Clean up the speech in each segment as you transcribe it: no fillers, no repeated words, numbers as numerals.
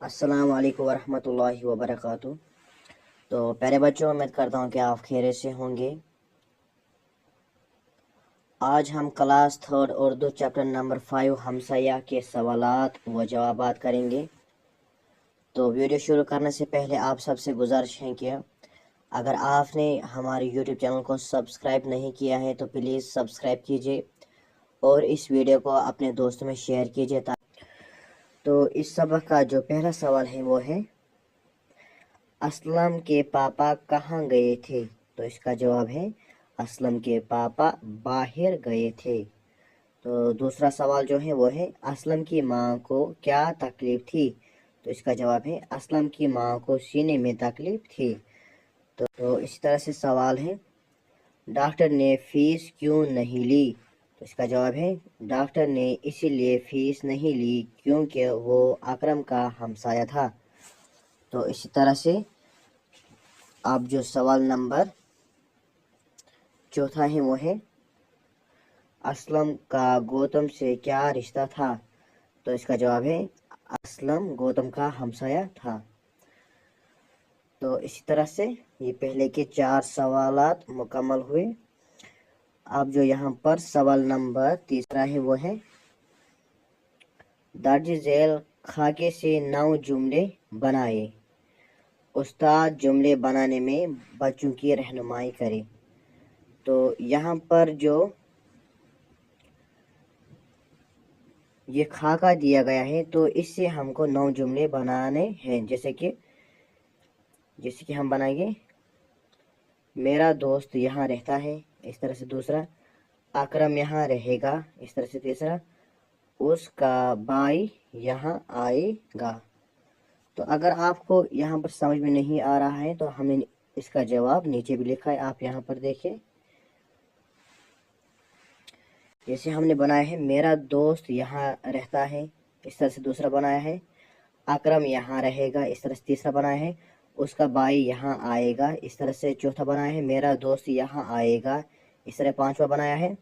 अस्सलाम वालेकुम वरहमतुल्लाहि वबरकातुह। तो प्यारे बच्चों, उम्मीद करता हूँ कि आप खैरियत से होंगे। आज हम class third Urdu chapter number 5 हमसाया के सवालात व जवाबात करेंगे। तो वीडियो शुरू करने से पहले आप सबसे गुजारिश है कि अगर आपने हमारे यूट्यूब चैनल को सब्सक्राइब नहीं किया है तो प्लीज़ सब्सक्राइब कीजिए और इस वीडियो को अपने दोस्तों में शेयर कीजिए। तो इस सबक का जो पहला सवाल है वो है, असलम के पापा कहाँ गए थे? तो इसका जवाब है, असलम के पापा बाहर गए थे। तो दूसरा सवाल जो है वो है, असलम की माँ को क्या तकलीफ थी? तो इसका जवाब है, असलम की माँ को सीने में तकलीफ थी। तो इसी तरह से सवाल है, डॉक्टर ने फीस क्यों नहीं ली? तो इसका जवाब है, डॉक्टर ने इसीलिए फीस नहीं ली क्योंकि वो अकरम का हमसाया था। तो इसी तरह से अब जो सवाल नंबर चौथा है वो है, असलम का गौतम से क्या रिश्ता था? तो इसका जवाब है, असलम गौतम का हमसाया था। तो इसी तरह से ये पहले के 4 सवालात मुकम्मल हुए। अब जो यहाँ पर सवाल नंबर तीसरा है वो है, दर्ज झेल खाके से 9 जुमले बनाए। उस्ताद जुमले बनाने में बच्चों की रहनुमाई करे। तो यहाँ पर जो ये खाका दिया गया है तो इससे हमको 9 जुमले बनाने हैं। जैसे कि हम बनाएंगे, मेरा दोस्त यहाँ रहता है, इस तरह से दूसरा, अकरम यहाँ रहेगा, इस तरह से तीसरा, उसका भाई यहाँ आएगा। तो अगर आपको यहाँ पर समझ में नहीं आ रहा है तो हमने इसका जवाब नीचे भी लिखा है, आप यहाँ पर देखिए। जैसे हमने बनाया है, मेरा दोस्त यहाँ रहता है, इस तरह से दूसरा बनाया है, अकरम यहाँ रहेगा, इस तरह से तीसरा बनाया है, उसका भाई यहाँ आएगा, इस तरह से चौथा बनाया है, मेरा दोस्त यहाँ आएगा, इस तरह पांचवा बनाया है,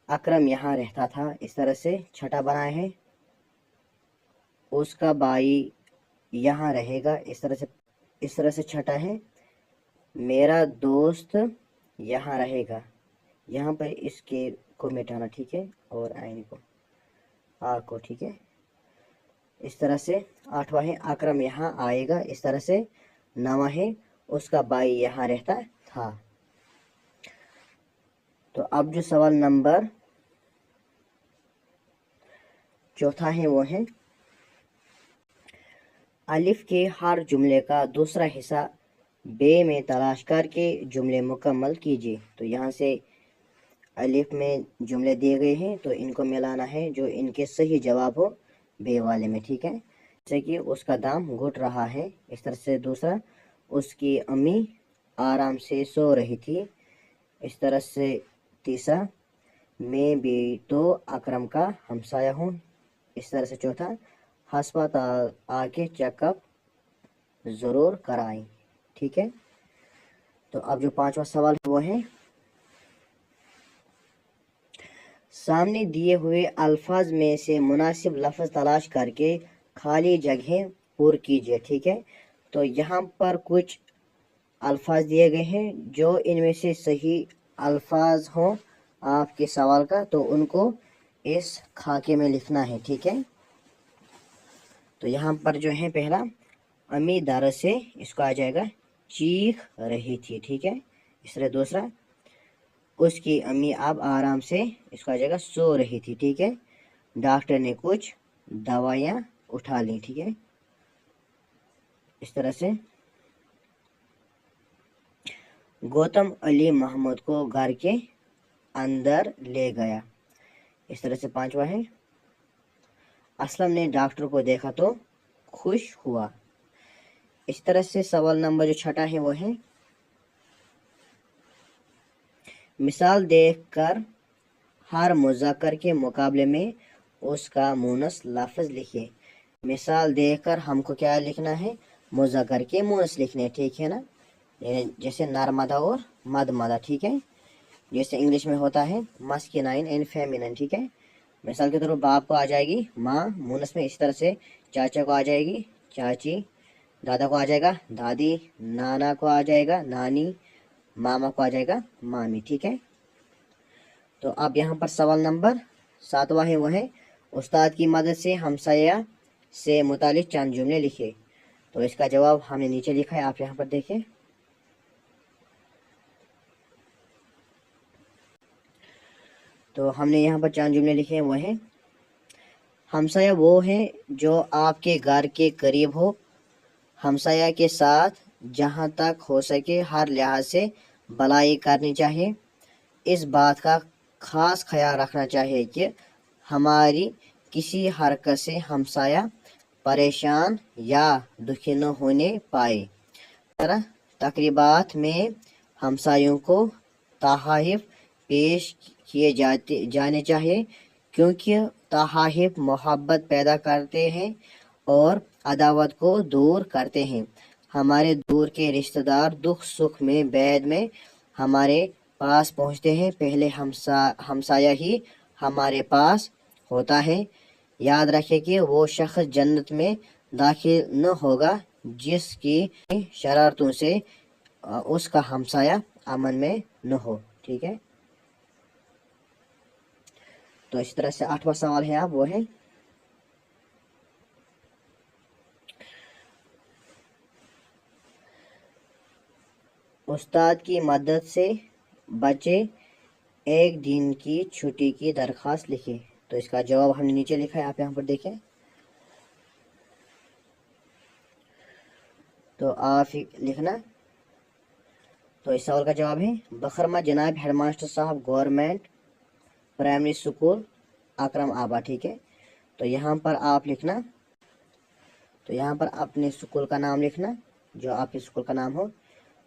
अकरम यहाँ रहता था, इस तरह से छठा बनाया है, उसका भाई यहाँ रहेगा, इस तरह से छठा है, मेरा दोस्त यहाँ रहेगा। यहाँ पर इसके को मिटाना, ठीक है, और आइन को, आ को, ठीक है। इस तरह से आठवां है, अकरम यहाँ आएगा, इस तरह से नवा है, उसका भाई यहाँ रहता था। तो अब जो सवाल नंबर चौथा है वो है, अलिफ के हर जुमले का दूसरा हिस्सा बे में तलाश करके जुमले मुकम्मल कीजिए। तो यहाँ से अलिफ में जुमले दिए गए हैं तो इनको मिलाना है जो इनके सही जवाब हो बे वाले में, ठीक है। जैसे कि उसका दाम घुट रहा है, इस तरह से दूसरा, उसकी अम्मी आराम से सो रही थी, इस तरह से तीसरा, मैं भी तो अकरम का हमसाया हूँ, इस तरह से चौथा, अस्पताल आके चेकअप ज़रूर कराएं, ठीक है। तो अब जो पांचवा सवाल है वो है, सामने दिए हुए अल्फाज में से मुनासिब लफ्ज़ तलाश करके खाली जगह पुर कीजिए, ठीक है। तो यहाँ पर कुछ अल्फाज दिए गए हैं, जो इनमें से सही अल्फाज हों आपके सवाल का तो उनको इस खाके में लिखना है, ठीक है। तो यहाँ पर जो है पहला, अम्मी दर से, इसको आ जाएगा चीख रही थी, ठीक है। इस तरह दूसरा, उसकी अम्मी अब आराम से, इसको आ जाएगा सो रही थी, ठीक है। डॉक्टर ने कुछ दवाइयाँ उठा ली, ठीक है। इस तरह से गौतम अली मोहम्मद को घर के अंदर ले गया, इस तरह से पांचवा है, असलम ने डॉक्टर को देखा तो खुश हुआ। इस तरह से सवाल नंबर जो छठा है वो है, मिसाल देखकर हर मुज़क्कर के मुकाबले में उसका मुनस लफ्ज़ लिखिए। मिसाल देखकर हमको क्या लिखना है, मुज़क्कर के मुनस लिखने, ठीक है ना। जैसे नर्मदा और मदमदा, ठीक है। जैसे इंग्लिश में होता है मस्किनाइन एंड फेमिनाइन, ठीक है। मिसाल के तौर पर बाप को आ जाएगी माँ मुनस में, इस तरह से चाचा को आ जाएगी चाची, दादा को आ जाएगा दादी, नाना को आ जाएगा नानी, मामा को आ जाएगा मामी। ठीक है, तो अब यहाँ पर सवाल नंबर 7वां है, वो है उस्ताद की मदद से हमसाया से मुतालिक चंद जुमले लिखे। तो इसका जवाब हमने नीचे लिखा है, आप यहाँ पर देखें। तो हमने यहाँ पर चंद जुमले लिखे हैं, वो हैं हमसाया वो है जो आपके घर के करीब हो, हमसाया के साथ जहाँ तक हो सके हर लिहाज से भलाई करनी चाहिए। इस बात का खास ख्याल रखना चाहिए कि हमारी किसी हरकत से हमसाया परेशान या दुखी न होने पाए। तरह तकरीबात में हमसायों को तोहफ़े पेश किए जाने चाहिए, क्योंकि तोहफ़े मोहब्बत पैदा करते हैं और अदावत को दूर करते हैं। हमारे दूर के रिश्तेदार दुख सुख में बैद में हमारे पास पहुँचते हैं, पहले हमसाया ही हमारे पास होता है। याद रखें कि वो शख्स जन्नत में दाखिल न होगा जिसकी शरारतों से उसका हमसाया अमन में न हो। ठीक है, तो इस तरह से 8वां सवाल है, आप वो है उस्ताद की मदद से बच्चे एक दिन की छुट्टी की दरख्वास्त लिखे। तो इसका जवाब हमने नीचे लिखा है, आप यहाँ पर देखें। तो आप लिखना। तो इस सवाल का जवाब है बखरमा जनाब हेडमास्टर साहब गवर्नमेंट प्राइमरी स्कूल अकरम आबा। ठीक है, तो यहाँ पर आप लिखना, तो यहाँ पर अपने स्कूल का नाम लिखना जो आपके स्कूल का नाम हो।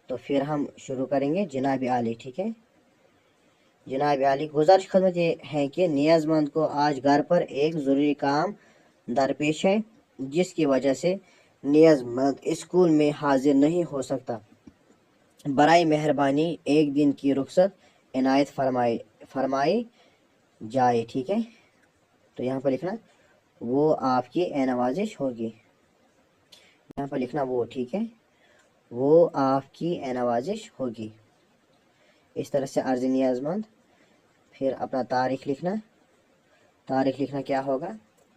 तो फिर हम शुरू करेंगे जनाब आली। ठीक है, जनाब आली, गुजारिश खदमत ये है कि नियाज़मंद को आज घर पर एक ज़रूरी काम दरपेश है, जिसकी वजह से नियाज़मंद स्कूल में हाजिर नहीं हो सकता। बराए मेहरबानी एक दिन की रुख्सत इनायत फरमाई जाए। ठीक है, तो यहाँ पर लिखना वो आपकी नवाजिश होगी, यहाँ पर लिखना वो। ठीक है, वो आपकी नवाजिश होगी। इस तरह से अर्ज़ नियाज़मंद। फिर अपना तारीख़ लिखना, तारीख़ लिखना क्या होगा,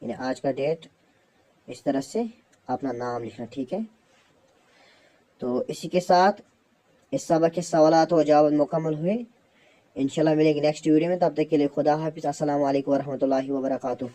यानी आज का डेट। इस तरह से अपना नाम लिखना। ठीक है, तो इसी के साथ इस सबक के सवालात व जवाब मुकम्मल हुए। इंशाल्लाह मिलेंगे नेक्स्ट वीडियो में, तब तक के लिए खुदा हाफिज़। अस्सलामु अलैकुम वरहमतुल्लाहि वबरकातुहू।